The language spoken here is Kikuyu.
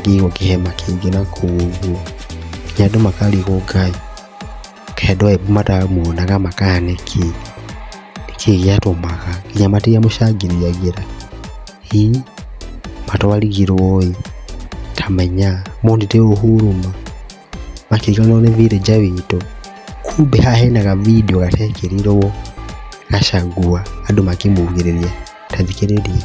kĩgĩgo kĩhema kĩingĩ na koguo nginya andũ makarigwo Ngai, kaĩ andũ aya matamuonaga makanĩki, nĩkĩĩ gĩatũmaga nginya matiamũcangĩriagĩra matwarigirwo tamenya monete Uhuru makĩriganĩrwo nĩ villager witũ, kumbe haha hena ga video gatekĩrirwo Gachagua andũ makĩmugĩrĩria, ta thikĩrĩria.